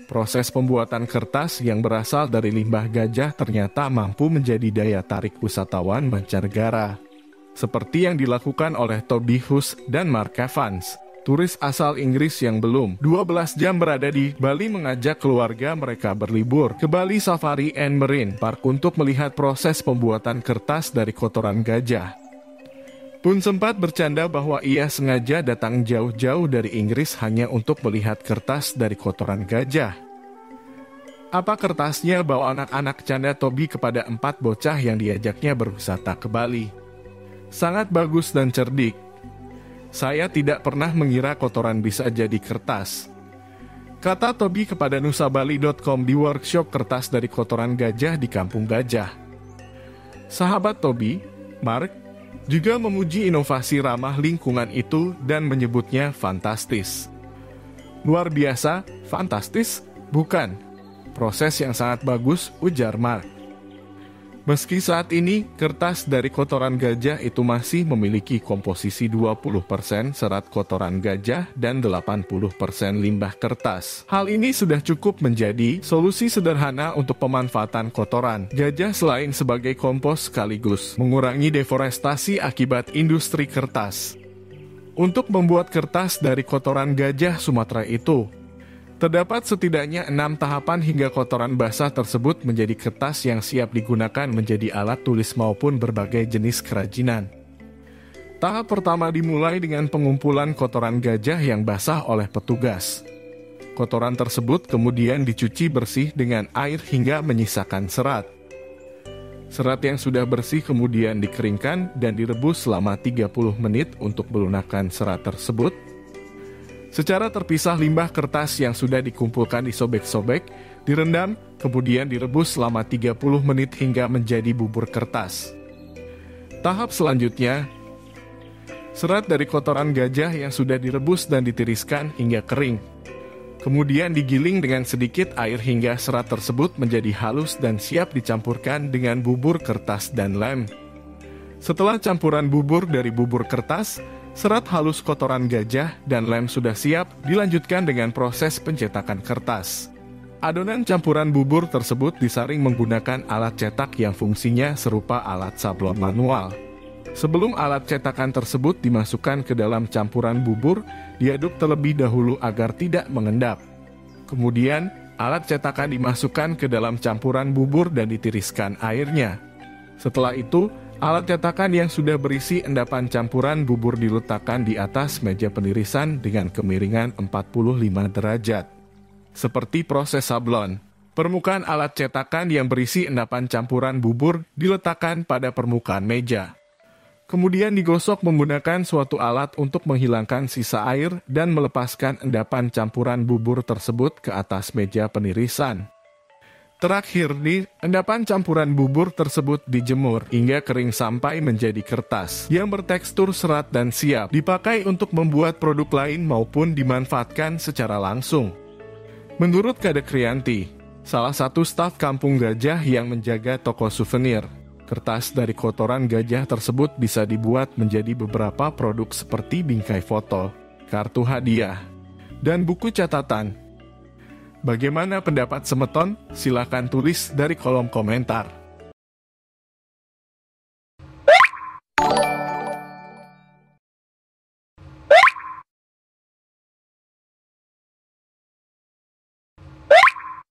Proses pembuatan kertas yang berasal dari limbah gajah ternyata mampu menjadi daya tarik wisatawan mancanegara. Seperti yang dilakukan oleh Toby Huss dan Mark Evans, turis asal Inggris yang belum 12 jam berada di Bali mengajak keluarga mereka berlibur ke Bali Safari and Marine Park untuk melihat proses pembuatan kertas dari kotoran gajah. Pun sempat bercanda bahwa ia sengaja datang jauh-jauh dari Inggris hanya untuk melihat kertas dari kotoran gajah. Apa kertasnya, bawa anak-anak, canda Toby kepada 4 bocah yang diajaknya berwisata ke Bali. Sangat bagus dan cerdik. Saya tidak pernah mengira kotoran bisa jadi kertas, kata Toby kepada nusabali.com di workshop kertas dari kotoran gajah di Kampung Gajah. Sahabat Toby, Mark, juga memuji inovasi ramah lingkungan itu dan menyebutnya fantastis. Luar biasa, fantastis, bukan? Proses yang sangat bagus, ujar Mark. Meski saat ini, kertas dari kotoran gajah itu masih memiliki komposisi 20% serat kotoran gajah dan 80% limbah kertas. Hal ini sudah cukup menjadi solusi sederhana untuk pemanfaatan kotoran gajah selain sebagai kompos sekaligus mengurangi deforestasi akibat industri kertas. Untuk membuat kertas dari kotoran gajah Sumatera itu, terdapat setidaknya 6 tahapan hingga kotoran basah tersebut menjadi kertas yang siap digunakan menjadi alat tulis maupun berbagai jenis kerajinan. Tahap pertama dimulai dengan pengumpulan kotoran gajah yang basah oleh petugas. Kotoran tersebut kemudian dicuci bersih dengan air hingga menyisakan serat. Serat yang sudah bersih kemudian dikeringkan dan direbus selama 30 menit untuk melunakkan serat tersebut. Secara terpisah, limbah kertas yang sudah dikumpulkan disobek-sobek, direndam, kemudian direbus selama 30 menit hingga menjadi bubur kertas. Tahap selanjutnya, serat dari kotoran gajah yang sudah direbus dan ditiriskan hingga kering. Kemudian digiling dengan sedikit air hingga serat tersebut menjadi halus dan siap dicampurkan dengan bubur kertas dan lem. Setelah campuran bubur dari bubur kertas, serat halus kotoran gajah dan lem sudah siap, dilanjutkan dengan proses pencetakan kertas. Adonan campuran bubur tersebut disaring menggunakan alat cetak yang fungsinya serupa alat sablon manual. Sebelum alat cetakan tersebut dimasukkan ke dalam campuran bubur, diaduk terlebih dahulu agar tidak mengendap. Kemudian, alat cetakan dimasukkan ke dalam campuran bubur dan ditiriskan airnya. Setelah itu, alat cetakan yang sudah berisi endapan campuran bubur diletakkan di atas meja penirisan dengan kemiringan 45 derajat. Seperti proses sablon, permukaan alat cetakan yang berisi endapan campuran bubur diletakkan pada permukaan meja. Kemudian digosok menggunakan suatu alat untuk menghilangkan sisa air dan melepaskan endapan campuran bubur tersebut ke atas meja penirisan. Terakhir, endapan campuran bubur tersebut dijemur hingga kering sampai menjadi kertas yang bertekstur serat dan siap dipakai untuk membuat produk lain maupun dimanfaatkan secara langsung. Menurut Kadek Rianti, salah satu staf Kampung Gajah yang menjaga toko souvenir, kertas dari kotoran gajah tersebut bisa dibuat menjadi beberapa produk seperti bingkai foto, kartu hadiah, dan buku catatan. Bagaimana pendapat Semeton? Silakan tulis dari kolom komentar.